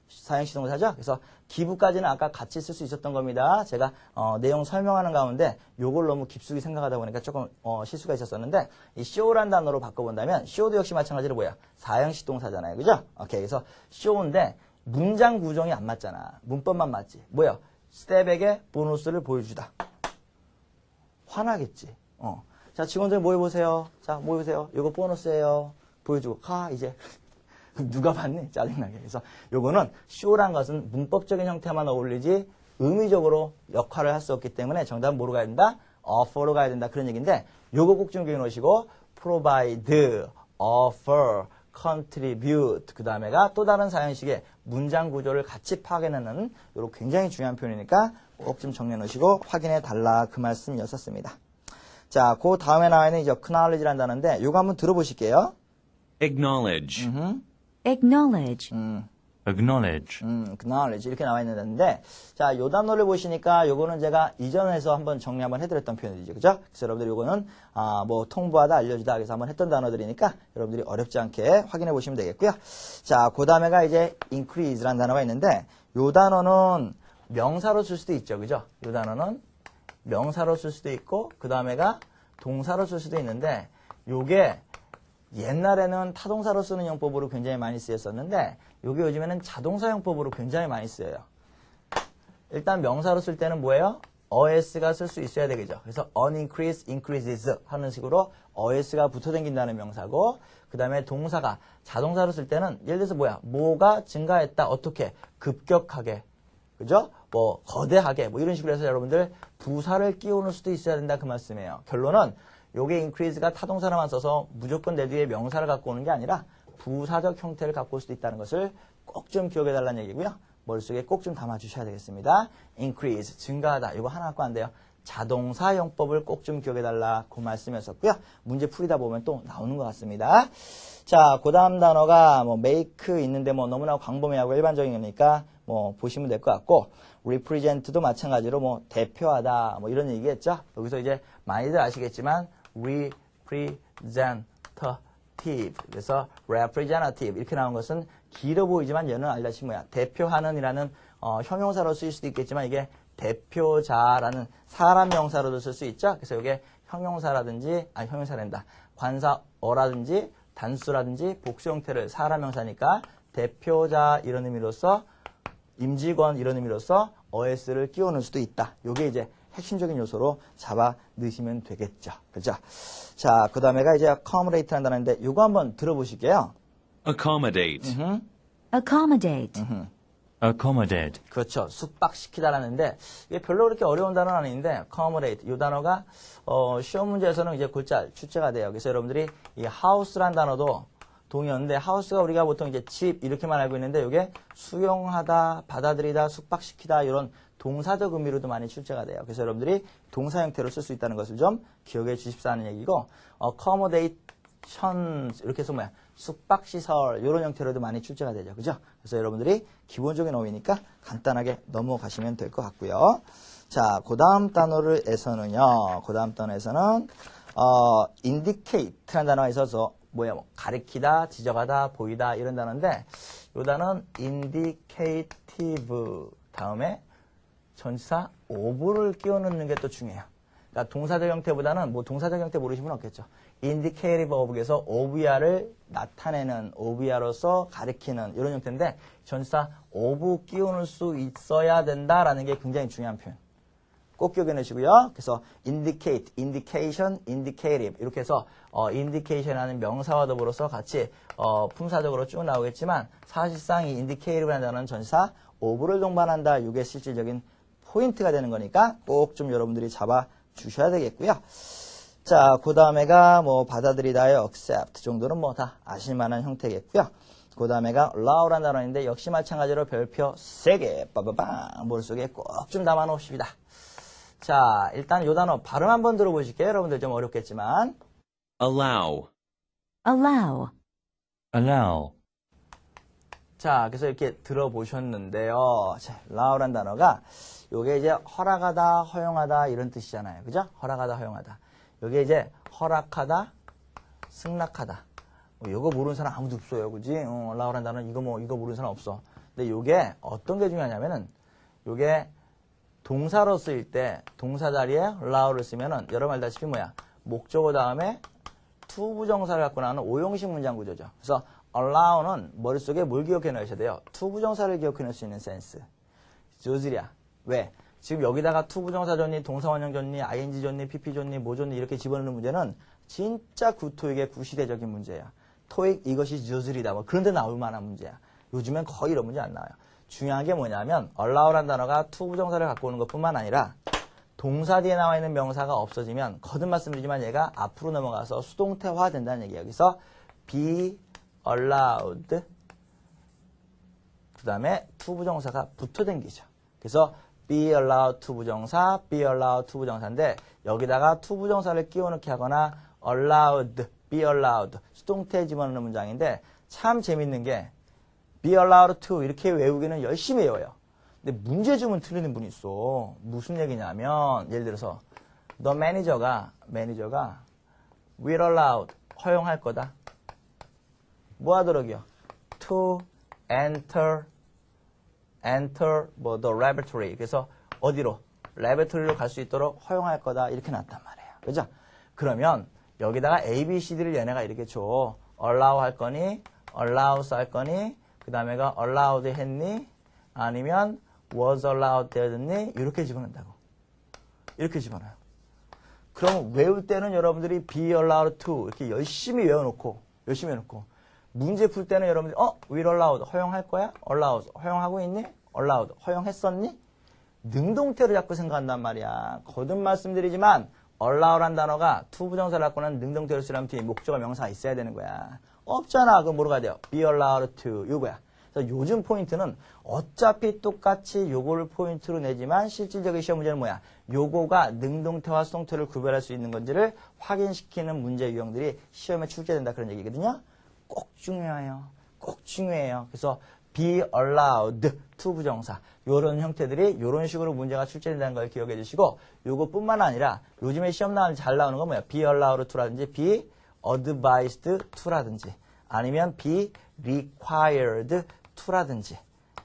S1: 사형식 동사죠? 그래서 give까지는 아까 같이 쓸 수 있었던 겁니다. 제가 내용 설명하는 가운데 요걸 너무 깊숙이 생각하다 보니까 조금 실수가 있었었는데 이 show란 단어로 바꿔본다면 show도 역시 마찬가지로 뭐야? 사형식 동사잖아요. 그죠? 오케이. 그래서 show인데 문장 구성이 안 맞잖아. 문법만 맞지. 뭐야? 스텝에게 보너스를 보여주다. 화나겠지. 자, 직원들 모여보세요. 자, 모여보세요. 요거 보너스예요. 보여주고 이제 누가 봤니? 짜증나게. 그래서 요거는 show란 것은 문법적인 형태만 어울리지 의미적으로 역할을 할 수 없기 때문에 정답은 뭐로 가야 된다? offer로 가야 된다. 그런 얘기인데 요거 꼭 좀 기억해 놓으시고 provide, offer, contribute 그 다음에가 또 다른 사형식의 문장 구조를 같이 파악해내는 요런 굉장히 중요한 표현이니까 꼭 좀 정리해 놓으시고 확인해 달라 그 말씀이었었습니다. 자, 그 다음에 나와 있는 이제 acknowledge라는 단어인데 요거 한번 들어보실게요.
S3: acknowledge,
S4: acknowledge,
S5: acknowledge,
S1: acknowledge 이렇게 나와 있는 단어인데 자, 요 단어를 보시니까 요거는 제가 이전에서 한번 정리 한번 해드렸던 표현이죠. 그죠? 그래서 여러분들 요거는 뭐 통보하다, 알려주다 그래서 한번 했던 단어들이니까 여러분들이 어렵지 않게 확인해 보시면 되겠고요. 자, 그 다음에가 이제 increase라는 단어가 있는데 요 단어는 명사로 쓸 수도 있죠. 그죠? 요 단어는 명사로 쓸 수도 있고 그 다음에가 동사로 쓸 수도 있는데 요게 옛날에는 타동사로 쓰는 형법으로 굉장히 많이 쓰였었는데 요게 요즘에는 자동사 형법으로 굉장히 많이 쓰여요. 일단 명사로 쓸 때는 뭐예요? os가 쓸 수 있어야 되겠죠. 그래서 an increase, increases 하는 식으로 os가 붙어 다닌다는 명사고 그 다음에 동사가 자동사로 쓸 때는 예를 들어서 뭐야? 뭐가 증가했다. 어떻게? 급격하게. 그죠? 뭐 거대하게 뭐 이런 식으로 해서 여러분들 부사를 끼워놓을 수도 있어야 된다 그 말씀이에요. 결론은 요게 increase가 타동사로만 써서 무조건 내 뒤에 명사를 갖고 오는 게 아니라 부사적 형태를 갖고 올 수도 있다는 것을 꼭 좀 기억해 달라는 얘기고요. 머릿속에 꼭 좀 담아 주셔야 되겠습니다. increase, 증가하다. 이거 하나 갖고 안 돼요. 자동사 형법을 꼭 좀 기억해 달라 그 말씀이었었고요. 문제 풀이다 보면 또 나오는 것 같습니다. 자, 그 다음 단어가 뭐 make 있는데 뭐 너무나 광범위하고 일반적인 거니까 뭐 보시면 될 것 같고 represent도 마찬가지로 뭐 대표하다 뭐 이런 얘기겠죠. 여기서 이제 많이들 아시겠지만 representative 그래서 representative 이렇게 나온 것은 길어 보이지만 얘는 알다시피 뭐야 대표하는 이라는 형용사로 쓰일 수도 있겠지만 이게 대표자라는 사람 명사로도 쓸 수 있죠. 그래서 이게 형용사라든지 형용사란다 관사어라든지 단수라든지 복수 형태를 사람 명사니까 대표자 이런 의미로서 임직원 이런 의미로서 os를 끼워 넣을 수도 있다. 요게 이제 핵심적인 요소로 잡아 넣으시면 되겠죠. 그죠? 자, 그 다음에가 이제 accommodate라는 단어인데 이거 한번 들어보실게요.
S3: accommodate,
S4: accommodate,
S5: Accommodate.
S1: 그렇죠. 숙박시키다라는데 이게 별로 그렇게 어려운 단어는 아닌데 accommodate 이 단어가 시험 문제에서는 이제 골잘 출제가 돼요. 그래서 여러분들이 이 house란 단어도 동의어인데 house가 우리가 보통 이제 집 이렇게만 알고 있는데 이게 수용하다, 받아들이다, 숙박시키다 이런 동사적 의미로도 많이 출제가 돼요. 그래서 여러분들이 동사 형태로 쓸 수 있다는 것을 좀 기억해 주십사 하는 얘기고 accommodation 이렇게 해서 숙박시설 이런 형태로도 많이 출제가 되죠. 그죠? 그래서 여러분들이 기본적인 어휘니까 간단하게 넘어가시면 될 것 같고요. 자, 그 다음 단어에서는요. 그 다음 단어에서는 indicate라는 단어가 있어서 가리키다, 지적하다, 보이다 이런 단어인데 이 단어는 indicative 다음에 전치사 of를 끼워 넣는 게 또 중요해요. 그러니까 동사적 형태보다는 동사적 형태 모르시면 없겠죠. indicative of에서 of야를 나타내는 of야로서 가리키는 이런 형태인데 전치사 of 끼워놓을 수 있어야 된다라는 게 굉장히 중요한 표현. 꼭 기억해내시고요. 그래서 indicate, indication, indicative 이렇게 해서 indication하는 명사와 더불어서 같이 품사적으로 쭉 나오겠지만 사실상 이 indicative라는 단어는 전치사 of를 동반한다. 이게 실질적인 포인트가 되는 거니까 꼭 좀 여러분들이 잡아 주셔야 되겠고요. 자, 그 다음에가 받아들이다의 accept 정도는 다 아실만한 형태겠고요. 그 다음에가 allow라는 단어인데 역시 마찬가지로 별표 3개 빠바방 머릿속에 꼭 좀 담아 놓읍시다. 자, 일단 이 단어 발음 한번 들어보실게요. 여러분들 좀 어렵겠지만
S3: allow,
S4: allow,
S5: Allow.
S1: 자, 그래서 이렇게 들어보셨는데요. 자, allow라는 단어가 요게 이제 허락하다, 허용하다 이런 뜻이잖아요. 그죠? 허락하다, 허용하다. 요게 이제 허락하다, 승낙하다. 요거 모르는 사람 아무도 없어요. 그지? allow라는 단어는 이거 모르는 사람 없어. 근데 요게 어떤 게 중요하냐면은 요게 동사로 쓰일 때 동사 자리에 allow를 쓰면은 여러분 알다시피 목적어 다음에 투부정사를 갖고 나오는 오형식 문장 구조죠. 그래서 allow는 머릿속에 뭘 기억해 넣으셔야 돼요? 투부정사를 기억해 넣을 수 있는 센스. 조지랴. 왜? 지금 여기다가 투부정사 줬니, 동사원형 줬니, ing 줬니, pp 줬니, 뭐 줬니 이렇게 집어넣는 문제는 진짜 구토익의 구시대적인 문제야. 토익 이것이 조지리다. 그런 데 나올 만한 문제야. 요즘엔 거의 이런 문제 안 나와요. 중요한 게 뭐냐면 allow라는 단어가 투부정사를 갖고 오는 것뿐만 아니라 동사 뒤에 나와 있는 명사가 없어지면 거듭 말씀드리지만 얘가 앞으로 넘어가서 수동태화 된다는 얘기예요. 여기서 be allowed 그 다음에 투부정사가 붙어 댕기죠. 그래서 be allowed 투부정사, be allowed 투부정사인데 여기다가 투부정사를 끼워넣기 하거나 allowed, be allowed 수동태에 집어넣는 문장인데 참 재밌는 게 be allowed to 이렇게 외우기는 열심히 외워요. 근데 문제 주면 틀리는 분이 있어. 무슨 얘기냐면 예를 들어서 너 매니저가 will allowed 허용할 거다. 뭐 하도록이요? to enter the laboratory. 그래서 어디로? laboratory로 갈 수 있도록 허용할 거다. 이렇게 놨단 말이에요. 그죠? 그러면 여기다가 A, B, C, D를 얘네가 이렇게 줘. allow 할 거니? allows 할 거니? 그 다음에가 allowed 했니? 아니면 was allowed 되었니? 이렇게 집어넣는다고. 이렇게 집어넣어요. 그럼 외울 때는 여러분들이 be allowed to 이렇게 열심히 외워놓고 문제 풀 때는 여러분들이 will allowed 허용할 거야? allowed 허용하고 있니? allowed 허용했었니? 능동태로 자꾸 생각한단 말이야. 거듭 말씀드리지만 allow란 단어가 투부정사를 갖고는 능동태로 쓰려면 뒤에 목적어 명사가 있어야 되는 거야. 없잖아. 그럼 뭐로 가야 돼요? be allowed to 요거야. 그래서 요즘 포인트는 어차피 똑같이 요거를 포인트로 내지만 실질적인 시험 문제는 뭐야? 요거가 능동태와 수동태를 구별할 수 있는 건지를 확인시키는 문제 유형들이 시험에 출제된다 그런 얘기거든요. 꼭 중요해요. 꼭 중요해요. 그래서 be allowed 투부정사 요런 형태들이 요런 식으로 문제가 출제된다는 걸 기억해 주시고 요것뿐만 아니라 요즘에 시험 나오는 잘 나오는 건 뭐야? be allowed to라든지 be advised to라든지 아니면 be required to라든지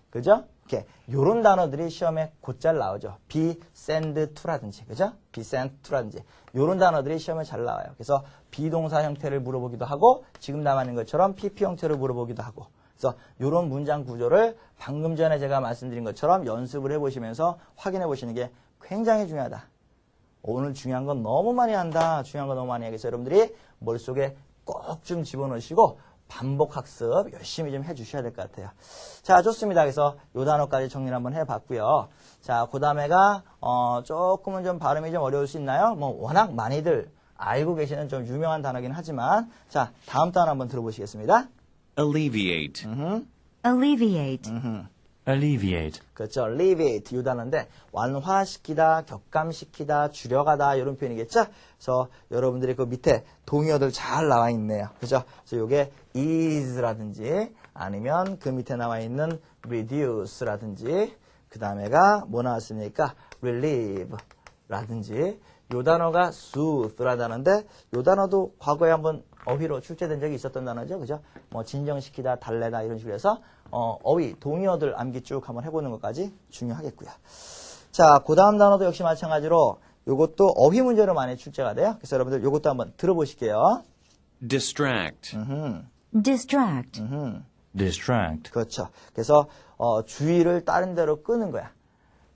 S1: 그죠? 이렇게 요런 단어들이 시험에 곧잘 나오죠. be sent to라든지 그죠? be sent to라든지 요런 단어들이 시험에 잘 나와요. 그래서 비동사 형태를 물어보기도 하고 지금 남아있는 것처럼 pp 형태를 물어보기도 하고 그래서 요런 문장 구조를 방금 전에 제가 말씀드린 것처럼 연습을 해보시면서 확인해 보시는 게 굉장히 중요하다. 오늘 중요한 건 너무 많이 한다. 중요한 건 너무 많이 하겠어요. 여러분들이 머릿속에 꼭 좀 집어넣으시고 반복 학습 열심히 좀 해주셔야 될 것 같아요. 자, 좋습니다. 그래서 요 단어까지 정리를 한번 해봤고요. 자, 그 다음에가 조금은 좀 발음이 좀 어려울 수 있나요? 뭐 워낙 많이들 알고 계시는 좀 유명한 단어긴 하지만 자, 다음 단어 한번 들어보시겠습니다.
S3: alleviate,
S4: Alleviate.
S5: Alleviate.
S1: 그렇죠. alleviate 이 단어인데 완화시키다, 격감시키다, 줄여가다 이런 표현이겠죠. 그래서 여러분들이 그 밑에 동의어들 잘 나와 있네요. 그렇죠. 그래서 이게 ease라든지 아니면 그 밑에 나와 있는 reduce라든지 그 다음에가 뭐 나왔습니까? relieve라든지 요 단어가 soothe라는 단어인데 요 단어도 과거에 한번 어휘로 출제된 적이 있었던 단어죠. 그죠? 뭐 진정시키다, 달래다 이런 식으로 해서 어휘, 동의어들 암기 쭉 한번 해보는 것까지 중요하겠고요. 자, 그 다음 단어도 역시 마찬가지로 요것도 어휘 문제로 많이 출제가 돼요. 그래서 여러분들 요것도 한번 들어보실게요.
S3: distract,
S4: Distract.
S5: Distract.
S1: 그렇죠. 그래서 주의를 다른 데로 끄는 거야.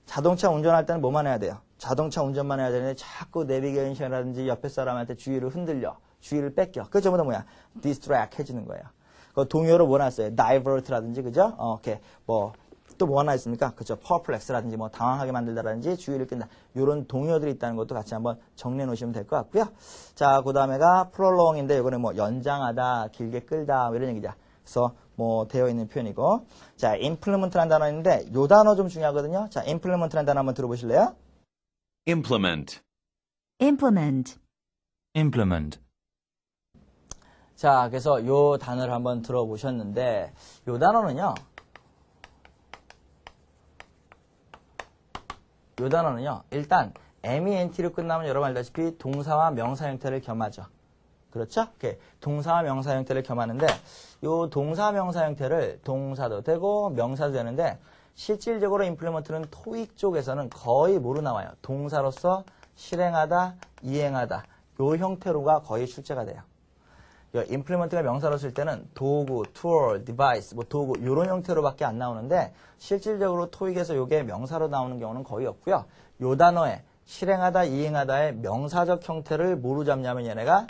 S1: 자동차 운전할 때는 뭐만 해야 돼요? 자동차 운전만 해야 되는데 자꾸 내비게이션이라든지 옆에 사람한테 주의를 흔들려. 주의를 뺏겨. 그 전부 다 뭐야? distract 해주는 거예요. 그 동요로 뭐 나왔어요? divert라든지, 그죠? 오케이. 또 뭐 하나 있습니까? 그죠? perplex라든지, 뭐, 당황하게 만들다라든지, 주의를 끈다. 요런 동요들이 있다는 것도 같이 한번 정리해 놓으시면 될 것 같고요. 자, 그 다음에가 prolong인데, 요거는 뭐, 연장하다, 길게 끌다, 뭐 이런 얘기죠. 그래서 뭐, 되어 있는 표현이고. 자, implement라는 단어 있는데, 요 단어 좀 중요하거든요. 자, implement라는 단어 한번 들어보실래요?
S3: implement,
S4: Implement.
S5: Implement.
S1: 자, 그래서 요 단어를 한번 들어보셨는데, 요 단어는요, 일단, MENT로 끝나면 여러분 알다시피 동사와 명사 형태를 겸하죠. 그렇죠? 이렇게 동사와 명사 형태를 겸하는데, 요 동사, 명사 형태를 동사도 되고, 명사도 되는데, 실질적으로 임플리먼트는 토익 쪽에서는 거의 뭐로 나와요? 동사로서 실행하다, 이행하다. 요 형태로가 거의 출제가 돼요. 임플리먼트가 명사로 쓸 때는 도구, tool, device, 뭐 도구 이런 형태로밖에 안 나오는데 실질적으로 토익에서 이게 명사로 나오는 경우는 거의 없고요. 요 단어에 실행하다, 이행하다의 명사적 형태를 뭐로 잡냐면 얘네가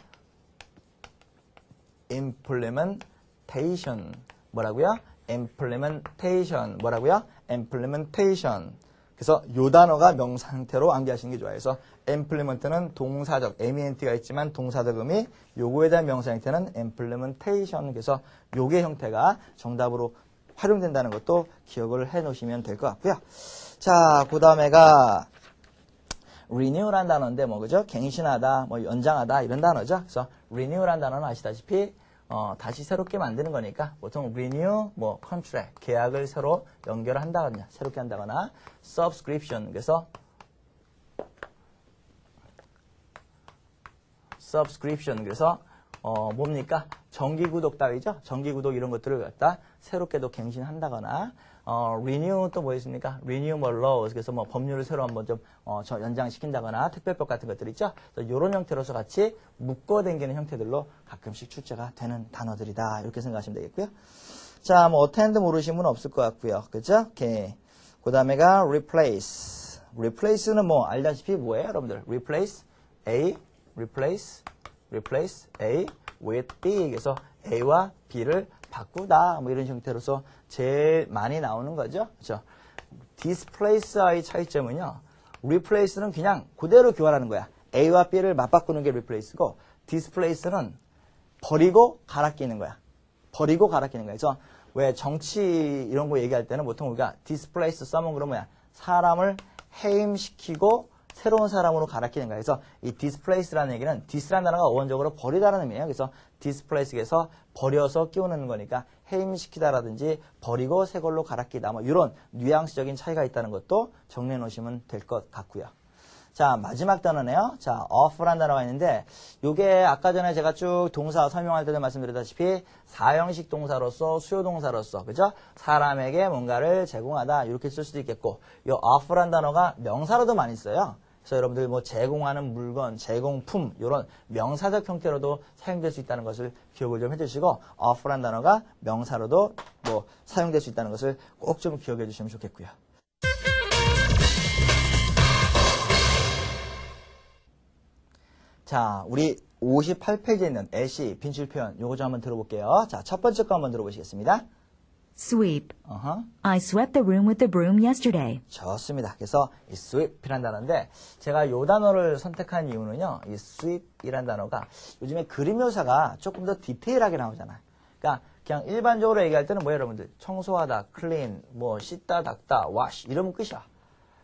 S1: implementation 뭐라고요? implementation 뭐라고요? implementation. 그래서 요 단어가 명사 형태로 암기하시는 게 좋아요. 그래서 implement는 동사적, MENT가 있지만 동사적 의미, 요거에 대한 명사 형태는 implementation. 그래서 요게 형태가 정답으로 활용된다는 것도 기억을 해 놓으시면 될 것 같고요. 자, 그 다음에가 renew라는 단어인데 뭐 그죠? 갱신하다, 뭐 연장하다 이런 단어죠. 그래서 renew라는 단어는 아시다시피 다시 새롭게 만드는 거니까 보통 renew, 뭐 contract, 계약을 새로 연결한다거나 새롭게 한다거나 subscription, 그래서 subscription, 그래서 뭡니까? 정기구독 따위죠? 정기구독 이런 것들을 갖다 새롭게도 갱신한다거나 renew 또 뭐 있습니까? renew 뭐 laws, 그래서 뭐 법률을 새로 한번 좀 연장시킨다거나 특별법 같은 것들 있죠? 이런 형태로서 같이 묶어당기는 형태들로 가끔씩 출제가 되는 단어들이다. 이렇게 생각하시면 되겠고요. 자, 뭐 attend 모르시는 분은 없을 것 같고요. 그죠? 오케이. 그 다음에가 replace. replace는 뭐 알다시피 뭐예요, 여러분들? replace A, replace A with B. 그래서 A와 B를 바꾸다. 뭐 이런 형태로서 제일 많이 나오는 거죠. 그렇죠? displace와의 차이점은요. replace는 그냥 그대로 교환하는 거야. A와 B를 맞바꾸는 게 replace고 displace는 버리고 갈아 끼는 거야. 버리고 갈아 끼는 거야. 그래서 왜 정치 이런 거 얘기할 때는 보통 우리가 displace 써면 그러면 뭐야? 사람을 해임시키고 새로운 사람으로 갈아 끼는 거예요. 그래서 이 displace라는 얘기는 dis라는 단어가 어원적으로 버리다라는 의미예요. 그래서 displace에서 버려서 끼우는 거니까 해임시키다라든지 버리고 새 걸로 갈아 끼다 뭐 이런 뉘앙스적인 차이가 있다는 것도 정리해 놓으시면 될 것 같고요. 자, 마지막 단어네요. 자, offer라는 단어가 있는데 이게 아까 전에 제가 쭉 동사 설명할 때도 말씀드렸다시피 사형식 동사로서 수요동사로서 그죠? 사람에게 뭔가를 제공하다 이렇게 쓸 수도 있겠고 이 offer라는 단어가 명사로도 많이 써요. 그래서 여러분들 뭐 제공하는 물건, 제공품 이런 명사적 형태로도 사용될 수 있다는 것을 기억을 좀 해주시고 offer라는 단어가 명사로도 뭐 사용될 수 있다는 것을 꼭 좀 기억해 주시면 좋겠고요. 자, 우리 58페이지에 있는 애쉬, 빈출 표현, 요거 좀 한번 들어볼게요. 자, 첫 번째 거 한번 들어보시겠습니다.
S4: Sweep.
S1: 어허.
S4: I swept the room with the broom yesterday.
S1: 좋습니다. 그래서 이 sweep이란 단어인데 제가 이 단어를 선택한 이유는요. 이 sweep이란 단어가 요즘에 그림 묘사가 조금 더 디테일하게 나오잖아요. 그러니까 그냥 일반적으로 얘기할 때는 뭐예요, 여러분들? 청소하다, clean, 뭐 씻다, 닦다, wash 이러면 끝이야.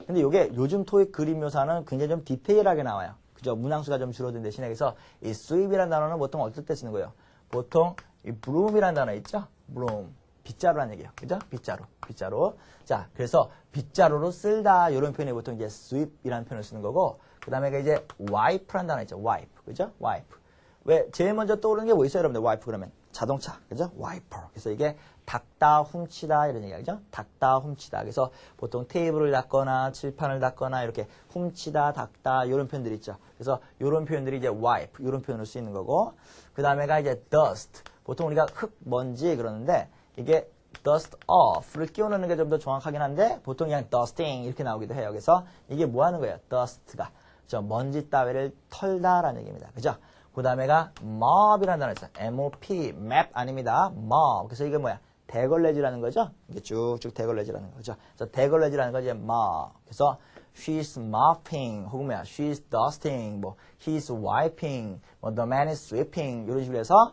S1: 근데 이게 요즘 토익 그림 묘사는 굉장히 좀 디테일하게 나와요. 그죠? 문항수가 좀 줄어든 대신에 그래서 이 sweep이란 단어는 보통 어떨 때 쓰는 거예요? 보통 이 broom이란 단어 있죠? broom. 빗자루란 얘기예요. 그죠? 빗자루. 빗자루. 자, 그래서 빗자루로 쓸다 이런 표현이 보통 이제 sweep이라는 표현을 쓰는 거고 그다음에 이제 wipe란 단어 있죠. wipe. 그죠? wipe. 왜 제일 먼저 떠오르는 게 뭐 있어요, 여러분들? wipe 그러면 자동차. 그죠? wiper. 그래서 이게 닦다, 훔치다 이런 얘기죠. 닦다, 훔치다. 그래서 보통 테이블을 닦거나 칠판을 닦거나 이렇게 훔치다, 닦다 이런 표현들이 있죠. 그래서 이런 표현들이 이제 wipe 이런 표현으로 쓰이는 거고 그다음에가 이제 dust. 보통 우리가 흙, 먼지 그러는데 이게 dust off를 끼워 넣는 게 좀 더 정확하긴 한데 보통 그냥 dusting 이렇게 나오기도 해요. 그래서 이게 뭐 하는 거예요? dust가 저 먼지 따위를 털다라는 얘기입니다. 그죠? 그 다음에가 mop이라는 단어 있어요. M-O-P, map 아닙니다. mop. 그래서 이게 뭐야? 대걸레질하는 거죠? 이게 쭉쭉 대걸레질하는 거죠. 그래서 대걸레질하는 거지 mop. 그래서 she's mopping 혹은 뭐야? she's dusting, 뭐 he's wiping, 뭐 the man is sweeping 이런 식으로 해서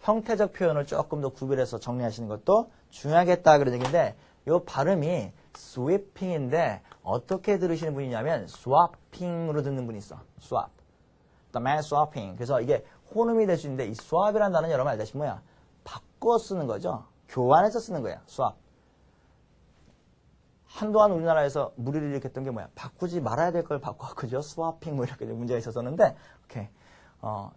S1: 형태적 표현을 조금 더 구별해서 정리하시는 것도 중요하겠다 그런 얘기인데 이 발음이 sweeping인데 어떻게 들으시는 분이냐면 swapping으로 듣는 분이 있어. swap. The man swapping. 그래서 이게 혼음이 될 수 있는데 이 swap이라는 단어는 여러분 알다시피 뭐야? 바꿔 쓰는 거죠. 교환해서 쓰는 거야. swap. 한동안 우리나라에서 무리를 일으켰던 게 뭐야? 바꾸지 말아야 될 걸 바꿔. swapping 뭐 이렇게 문제가 있었었는데 오케이.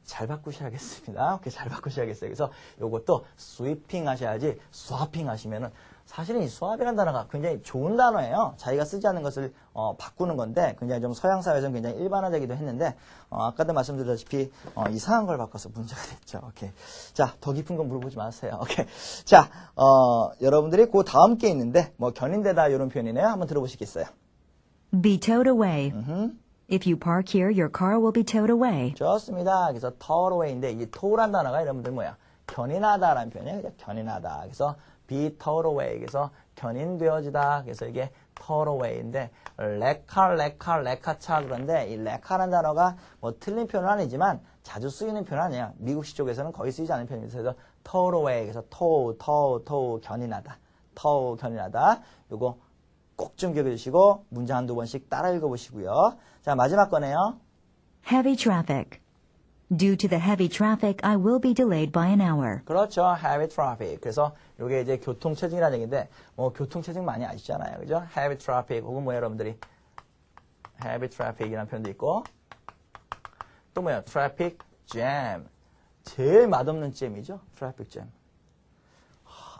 S1: 잘 바꾸셔야겠습니다. 오케이, 잘 바꾸셔야겠어요. 그래서 요것도 sweeping 하셔야지 swapping 하시면은 사실은 이 swap이라는 단어가 굉장히 좋은 단어예요. 자기가 쓰지 않는 것을 바꾸는 건데 굉장히 좀 서양 사회에서는 굉장히 일반화되기도 했는데 아까도 말씀드렸다시피 이상한 걸 바꿔서 문제가 됐죠. 오케이. 자, 더 깊은 건 물어보지 마세요. 오케이. 자, 여러분들이 그 다음 게 있는데 뭐 견인되다 이런 표현이네요. 한번 들어보시겠어요?
S4: Be towed away. If you park here, your car will be towed away.
S1: 좋습니다. 그래서 towed away인데 이 tow란 단어가 여러분들 뭐야? 견인하다라는 표현이에요. 그죠? 견인하다. 그래서 be towed away. 그래서 견인되어지다. 그래서 이게 towed away인데 레카차 그런데 이 레카라는 단어가 뭐 틀린 표현은 아니지만 자주 쓰이는 표현은 아니에요. 미국식 쪽에서는 거의 쓰이지 않는 표현입니다. 그래서 towed away. 그래서 tow 견인하다. tow 견인하다. 요거 꼭 좀 기억해 주시고 문장 한두 번씩 따라 읽어보시고요. 자, 마지막 거네요.
S4: Heavy traffic. Due to the heavy traffic, I will be delayed by an hour.
S1: 그렇죠. heavy traffic. 그래서 이게 이제 교통체증이라는 얘기인데 뭐 교통체증 많이 아시잖아요. 그죠? heavy traffic 혹은 뭐예요, 여러분들이? heavy traffic이라는 표현도 있고 또 뭐예요? traffic jam. 제일 맛없는 잼이죠. traffic jam.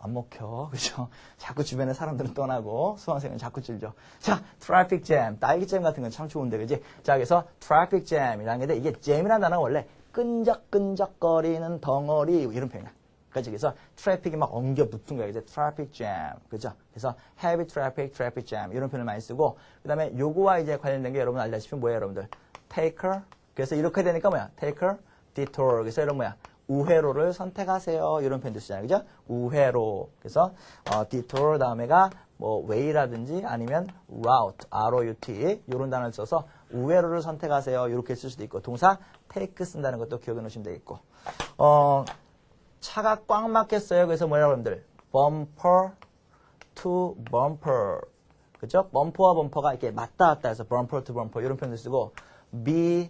S1: 안 먹혀. 그죠? 자꾸 주변에 사람들은 떠나고 수강생은 자꾸 줄죠. 자, 트래픽 잼. 딸기잼 같은 건 참 좋은데, 그지? 자, 그래서 트래픽 잼이라는 게 이게 잼이라는 단어는 원래 끈적끈적거리는 덩어리 이런 표현이야. 그죠? 그래서 트래픽이 막 엉겨 붙은 거야. 이제 트래픽 잼. 그죠? 그래서 heavy traffic, traffic jam 이런 표현을 많이 쓰고 그다음에 요거와 이제 관련된 게 여러분 알다시피 뭐예요, 여러분들? taker. 그래서 이렇게 되니까 뭐야? taker, detour. 그래서 이런 뭐야? 우회로를 선택하세요. 이런 표현도 쓰잖아요. 그죠? 우회로. 그래서 detour 다음에가 뭐 way라든지 아니면 route, R-O-U-T 이런 단어를 써서 우회로를 선택하세요. 이렇게 쓸 수도 있고 동사 take 쓴다는 것도 기억해 놓으시면 되겠고 차가 꽉 막혔어요. 그래서 뭐예요, 여러분들? bumper to bumper. 그죠? 범퍼와 범퍼가 이렇게 맞다 갔다 해서 bumper to bumper 이런 표현도 쓰고 be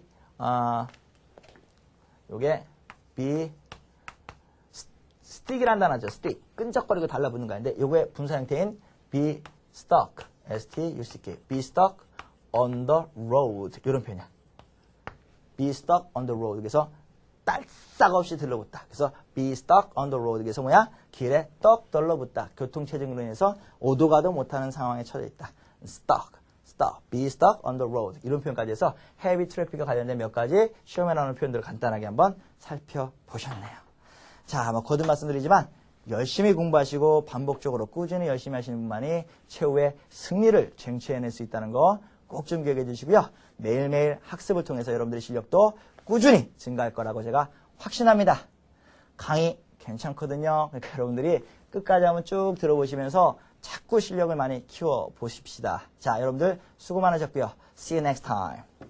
S1: 요게 be stick이라는 단어죠. stick. 끈적거리고 달라붙는 거인데 요거의 분사 형태인 be stuck. S-T-U-C-K. be stuck on the road. 이런 표현이야. be stuck on the road. 그래서 딸싹 없이 들러붙다. 그래서 be stuck on the road. 그래서 뭐야? 길에 떡 들러붙다. 교통체증으로 인해서 오도 가도 못하는 상황에 처져 있다. stuck. be stuck on the road. 이런 표현까지 해서 heavy traffic과 관련된 몇 가지 시험에 나오는 표현들을 간단하게 한번 살펴보셨네요. 자, 뭐 거듭 말씀드리지만 열심히 공부하시고 반복적으로 꾸준히 열심히 하시는 분만이 최후의 승리를 쟁취해낼 수 있다는 거 꼭 좀 기억해 주시고요. 매일매일 학습을 통해서 여러분들의 실력도 꾸준히 증가할 거라고 제가 확신합니다. 강의 괜찮거든요. 그러니까 여러분들이 끝까지 한번 쭉 들어보시면서 자꾸 실력을 많이 키워 보십시다. 자, 여러분들 수고 많으셨고요. See you next time.